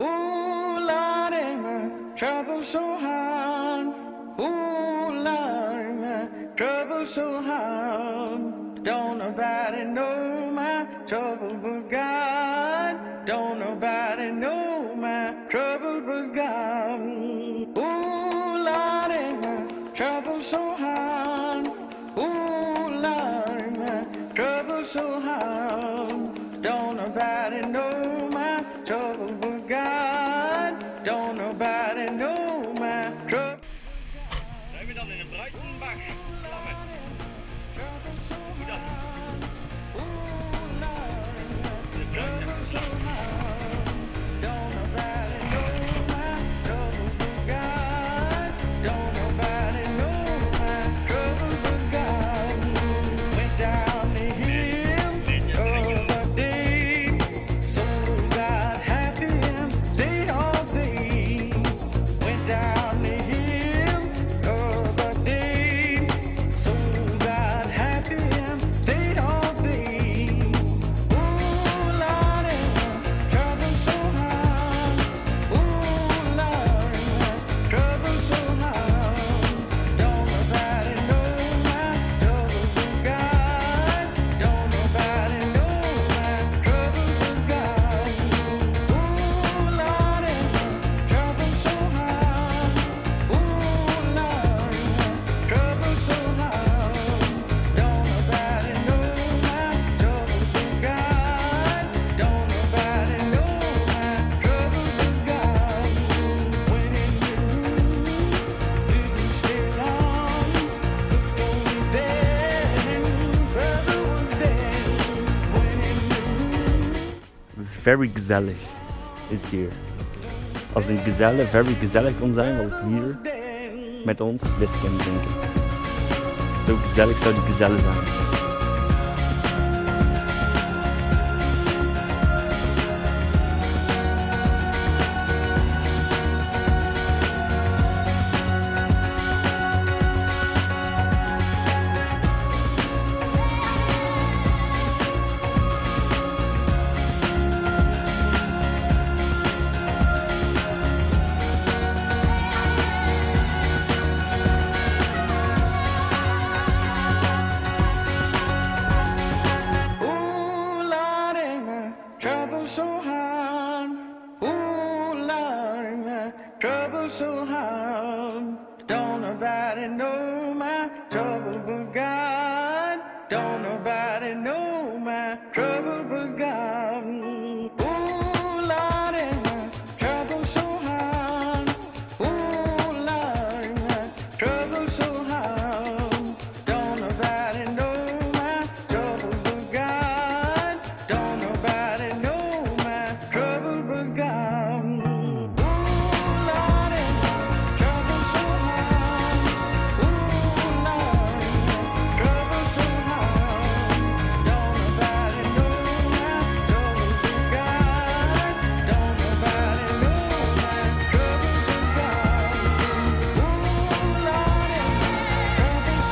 Ooh, Lordy, my trouble so hard. Ooh, Lordy, my trouble so hard. Don't nobody know my trouble but God. Don't nobody know my trouble but God. Ooh, Lordy, my trouble so hard. Ooh, Lordy, my trouble so hard. Don't nobody know my trouble but God. Don't nobody know my trouble. Zijn we dan in een Bruitenbach? Vlammen. Hoe dan? De Bruitenbach vlammen. Don't nobody know my trouble but God. Don't nobody know my trouble but God. Went down the hill of a day, so got happy and stayed all day. Went down the hill of a day, so got happy and stayed all day. Ooh, Lordy, trouble so hard. Ooh, Lordy, trouble so hard. Don't nobody know my trouble but God. Don't nobody know my trouble but God. Ooh, Lordy, trouble so hard. Ooh, Lordy, trouble so hard. Don't nobody know my trouble but God. Don't nobody know my trouble but God. When in the room, didn't stay long. Looked over there, and brother was dead. When in the room. It's very gezellig, is het hier. Als een gezelle very gezellig kon zijn, was het hier met ons whisky aan het drinken. Zo gezellig zou die gezelle zijn. Ooh, Lordy, my trouble so hard. Ooh, Lordy, my trouble so hard. Don't nobody know my trouble but God. Don't nobody know my trouble but God. Ooh, Lordy, my trouble so hard. Ooh, Lordy, my trouble so hard. Don't nobody know my trouble but God. Don't nobody know my trouble but God. Ooh, Lordy, my trouble so hard. Ooh, Lordy, my trouble so hard. Don't nobody know my trouble but God. Don't nobody know my trouble but God. Ooh, Lordy, my trouble so hard. Ooh, Lordy, my trouble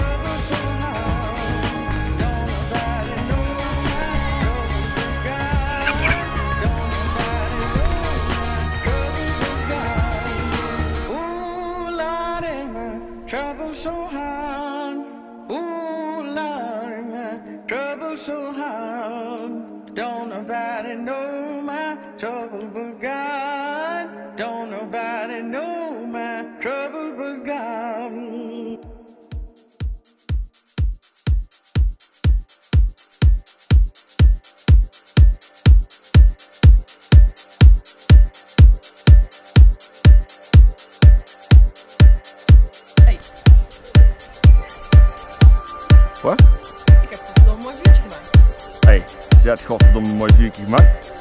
so hard. Don't nobody know my trouble but God. Don't nobody know my trouble but God. Ooh, Lordy, my trouble so hard. Ooh, Lordy, my trouble so hard. Don't nobody know my trouble but God. Don't nobody know my trouble but God. Wat? Ik heb toch een mooi vuurtje gemaakt. Hey, ze had godverdomme een mooi vuurtje gemaakt.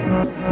Yeah.